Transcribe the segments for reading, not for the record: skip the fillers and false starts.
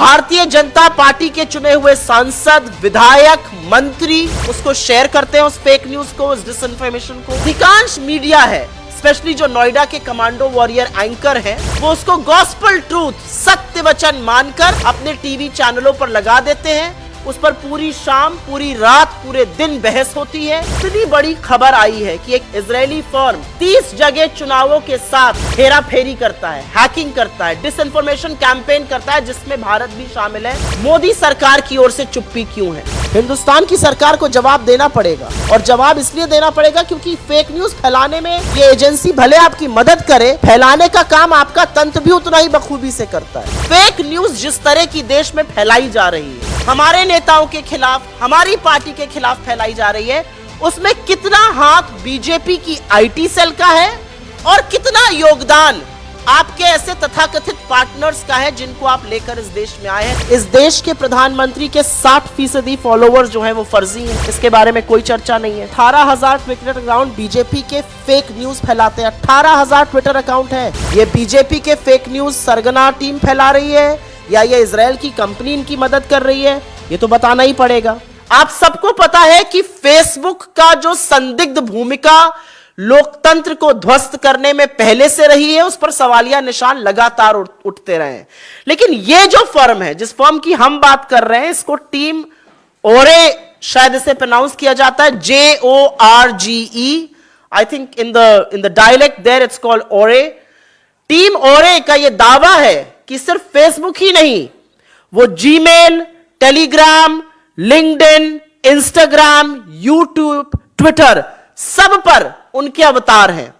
Bharatiya Janata party के चुने हुए सांसद, विधायक, मंत्री उसको शेयर करते हैं, उस फेक न्यूज को, उस डिसइंफॉर्मेशन को। अधिकांश मीडिया है, स्पेशली जो नोएडा के कमांडो वॉरियर एंकर हैं, वो उसको गॉस्पल ट्रूथ, सत्य वचन मानकर अपने टीवी चैनलों पर लगा देते हैं। उस पर पूरी शाम, पूरी रात, पूरे दिन बहस होती है। इतनी बड़ी खबर आई है कि एक इजरायली फर्म 30 जगह चुनावों के साथ हेरा फेरी करता है, हैकिंग करता है, डिसइंफॉर्मेशन कैंपेन करता है, जिसमें भारत भी शामिल है। मोदी सरकार की ओर से चुप्पी क्यों है? हिंदुस्तान की सरकार को जवाब देना पड़ेगा, और जवाब इसलिए देना पड़ेगा क्योंकि फेक न्यूज फैलाने में ये एजेंसी भले आपकी मदद करे, फैलाने का काम आपका तंत्र भी उतना ही बखूबी से करता है। फेक न्यूज जिस तरह की देश में फैलाई जा रही है, हमारे नेताओं के खिलाफ, हमारी पार्टी के खिलाफ फैलाई जा रही है, उसमें कितना हाथ बीजेपी की आईटी सेल का है और कितना योगदान आपके ऐसे तथाकथित पार्टनर्स का है जिनको आप लेकर इस देश में आए हैं। इस देश के प्रधानमंत्री के 60% फॉलोअर्स जो हैं वो फर्जी हैं, इसके बारे में कोई चर्चा नहीं है। 18,000 ट्विटर अकाउंट बीजेपी के फेक न्यूज फैलाते हैं। 18,000 ट्विटर अकाउंट है। ये बीजेपी के फेक न्यूज सरगना टीम फैला रही है या ये इजराइल की कंपनी इनकी मदद कर रही है, ये तो बताना ही पड़ेगा। आप सबको पता है कि फेसबुक का जो संदिग्ध भूमिका लोकतंत्र को ध्वस्त करने में पहले से रही है, उस पर सवालिया निशान लगातार उठते रहे हैं। लेकिन ये जो फर्म है, जिस फर्म की हम बात कर रहे हैं, इसको टीम ओरे, शायद इसे प्रोनाउंस किया जाता है JORGE, I think in the dialect there it's called ओरे। टीम ओरे का यह दावा है कि सिर्फ फेसबुक ही नहीं, वो Gmail, Telegram, LinkedIn, Instagram, YouTube, Twitter, सब पर उनके अवतार हैं।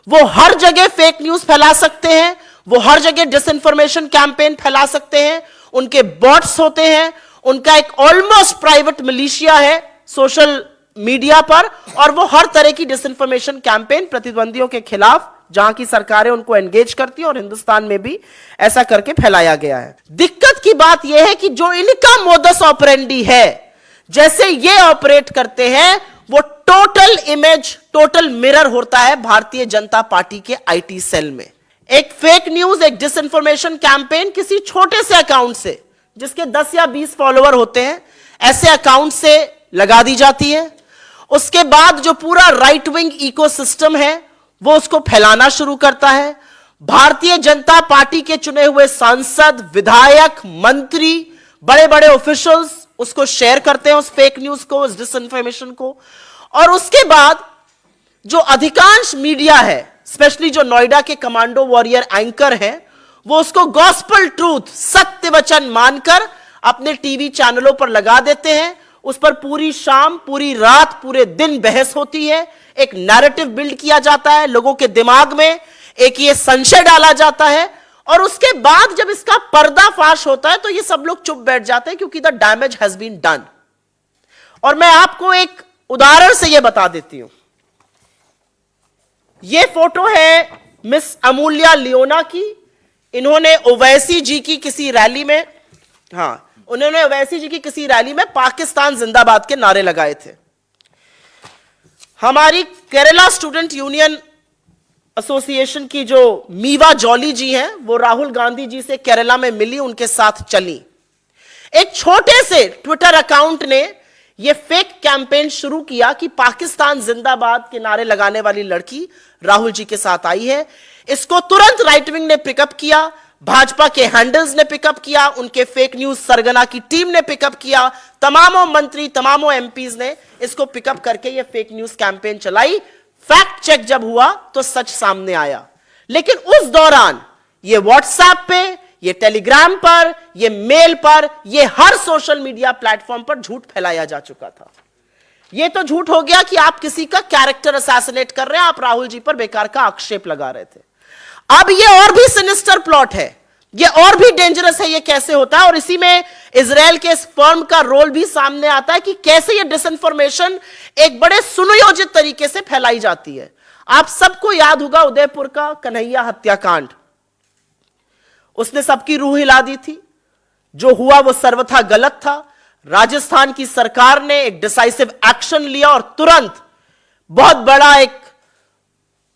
वो हर जगह फेक न्यूज फैला सकते हैं, वो हर जगह डिसइंफॉर्मेशन कैंपेन फैला सकते हैं। उनके बॉट्स होते हैं, उनका एक ऑलमोस्ट प्राइवेट मिलिशिया है सोशल मीडिया पर, और वो हर तरह की डिसइंफॉर्मेशन कैंपेन प्रतिद्वंदियों के खिलाफ, जहां की सरकारें उनको एंगेज करती हैं, और हिंदुस्तान में भी ऐसा करके फैलाया गया है। दिक्कत की बात यह है कि जो इनका मोडस ऑपरेंडी है, जैसे ये ऑपरेट करते हैं, वो टोटल इमेज, टोटल मिरर होता है भारतीय जनता पार्टी के आईटी सेल में। एक फेक न्यूज, एक डिसइंफॉर्मेशन कैंपेन किसी छोटे से अकाउंट से, जिसके 10 या 20 फॉलोअर होते हैं, ऐसे अकाउंट से लगा दी जाती है। उसके बाद जो पूरा राइट विंग इकोसिस्टम है, वो उसको फैलाना शुरू करता है। भारतीय जनता पार्टी के चुने हुए सांसद, विधायक, मंत्री, बड़े बड़े ऑफिशियल्स उसको शेयर करते हैं, उस फेक न्यूज को, उस डिसइंफॉर्मेशन को। और उसके बाद जो अधिकांश मीडिया है, स्पेशली जो नोएडा के कमांडो वॉरियर एंकर हैं, वो उसको गॉस्पल ट्रूथ, सत्य वचन मानकर अपने टीवी चैनलों पर लगा देते हैं। उस पर पूरी शाम, पूरी रात, पूरे दिन बहस होती है। एक नैरेटिव बिल्ड किया जाता है, लोगों के दिमाग में एक ये संशय डाला जाता है, और उसके बाद जब इसका पर्दाफाश होता है तो ये सब लोग चुप बैठ जाते हैं, क्योंकि the damage has been done. और मैं आपको एक उदाहरण से ये बता देती हूं। ये फोटो है मिस अमूल्या लियोना की। इन्होंने ओवैसी जी की किसी रैली में, उन्होंने ओवैसी जी की किसी रैली में पाकिस्तान जिंदाबाद के नारे लगाए थे। हमारी केरला स्टूडेंट यूनियन एसोसिएशन की जो मीवा जॉली जी हैं, वो राहुल गांधी जी से केरला में मिली, उनके साथ चली। एक छोटे से ट्विटर अकाउंट ने यह फेक कैंपेन शुरू किया कि पाकिस्तान जिंदाबाद के नारे लगाने वाली लड़की राहुल जी के साथ आई है। इसको तुरंत राइट विंग ने पिकअप किया, भाजपा के हैंडल्स ने पिकअप किया, उनके फेक न्यूज सरगना की टीम ने पिकअप किया, तमामों मंत्री, तमामों एमपीज ने इसको पिकअप करके यह फेक न्यूज कैंपेन चलाई। फैक्ट चेक जब हुआ तो सच सामने आया। लेकिन उस दौरान ये व्हाट्सएप पे, ये टेलीग्राम पर, ये मेल पर, ये हर सोशल मीडिया प्लेटफॉर्म पर झूठ फैलाया जा चुका था। ये तो झूठ हो गया कि आप किसी का कैरेक्टर असैसिनेट कर रहे हैं, आप राहुल जी पर बेकार का आक्षेप लगा रहे थे। अब ये और भी सिनिस्टर प्लॉट है, ये और भी डेंजरस है। ये कैसे होता है? और इसी में इजराइल के इस फर्म का रोल भी सामने आता है कि कैसे ये डिसइंफॉर्मेशन एक बड़े सुनियोजित तरीके से फैलाई जाती है। आप सबको याद होगा उदयपुर का कन्हैया हत्याकांड, उसने सबकी रूह हिला दी थी। जो हुआ वो सर्वथा गलत था। राजस्थान की सरकार ने एक डिसाइसिव एक्शन लिया और तुरंत बहुत बड़ा एक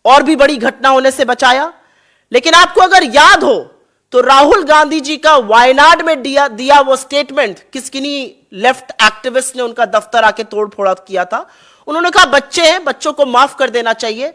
और भी बड़ी घटना होने से बचाया। लेकिन आपको अगर याद हो तो राहुल गांधी जी का वायनाड में दिया वो स्टेटमेंट, किन्हीं लेफ्ट एक्टिविस्ट ने उनका दफ्तर आके तोड़ फोड़ किया था। उन्होंने कहा बच्चे हैं, बच्चों को माफ कर देना चाहिए।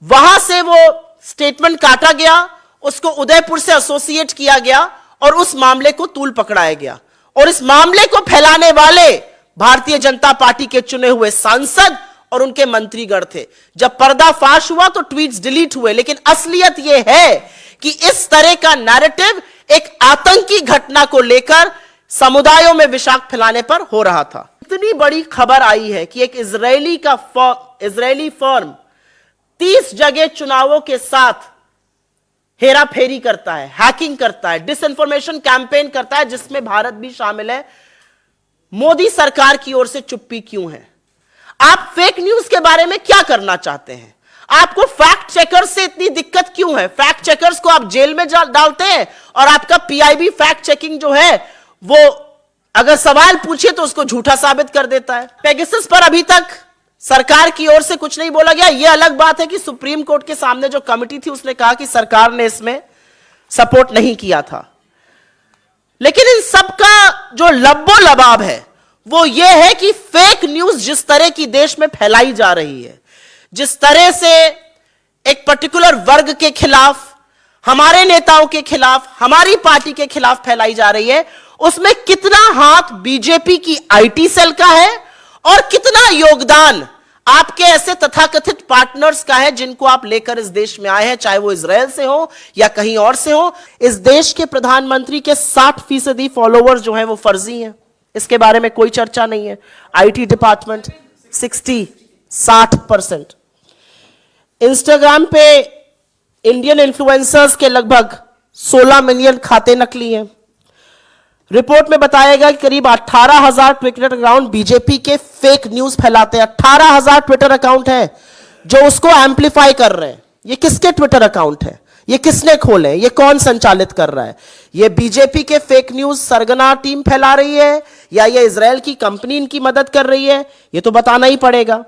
वहां से वो स्टेटमेंट काटा गया, उसको उदयपुर से एसोसिएट किया गया और उस मामले को तूल पकड़ाया गया। और इस मामले को फैलाने वाले भारतीय जनता पार्टी के चुने हुए सांसद और उनके मंत्रीगण थे। जब पर्दाफाश हुआ तो ट्वीट्स डिलीट हुए, लेकिन असलियत यह है कि इस तरह का नैरेटिव एक आतंकी घटना को लेकर समुदायों में विषाक्त फैलाने पर हो रहा था। इतनी बड़ी खबर आई है कि एक इजरायली फर्म 30 जगह चुनावों के साथ हेराफेरी करता है, हैकिंग करता है, डिसइंफॉर्मेशन कैंपेन करता है, जिसमें भारत भी शामिल है। मोदी सरकार की ओर से चुप्पी क्यों है? आप फेक न्यूज के बारे में क्या करना चाहते हैं? आपको फैक्ट चेकर्स से इतनी दिक्कत क्यों है? फैक्ट चेकर्स को आप जेल में डालते हैं और आपका पीआईबी फैक्ट चेकिंग जो है वो अगर सवाल पूछे तो उसको झूठा साबित कर देता है। पेगासस पर अभी तक सरकार की ओर से कुछ नहीं बोला गया। यह अलग बात है कि सुप्रीम कोर्ट के सामने जो कमिटी थी उसने कहा कि सरकार ने इसमें सपोर्ट नहीं किया था। लेकिन इन सब का जो लब्बो लबाब है वो ये है कि फेक न्यूज जिस तरह की देश में फैलाई जा रही है, जिस तरह से एक पर्टिकुलर वर्ग के खिलाफ, हमारे नेताओं के खिलाफ, हमारी पार्टी के खिलाफ फैलाई जा रही है, उसमें कितना हाथ बीजेपी की आईटी सेल का है और कितना योगदान आपके ऐसे तथाकथित पार्टनर्स का है जिनको आप लेकर इस देश में आए हैं, चाहे वो इजराइल से हो या कहीं और से हो। इस देश के प्रधानमंत्री के 60% फॉलोअर्स जो हैं वो फर्जी हैं, इसके बारे में कोई चर्चा नहीं है। आईटी डिपार्टमेंट 60% इंस्टाग्राम पे इंडियन इन्फ्लुएंसर्स के लगभग 16 मिलियन खाते नकली हैं। रिपोर्ट में बताया गया कि करीब 18,000 ट्विटर अकाउंट बीजेपी के फेक न्यूज फैलाते हैं। 18,000 ट्विटर अकाउंट है जो उसको एम्पलीफाई कर रहे हैं। ये किसके ट्विटर अकाउंट है? ये किसने खोले? ये कौन संचालित कर रहा है? ये बीजेपी के फेक न्यूज सरगना टीम फैला रही है या ये इजराइल की कंपनी इनकी मदद कर रही है? ये तो बताना ही पड़ेगा।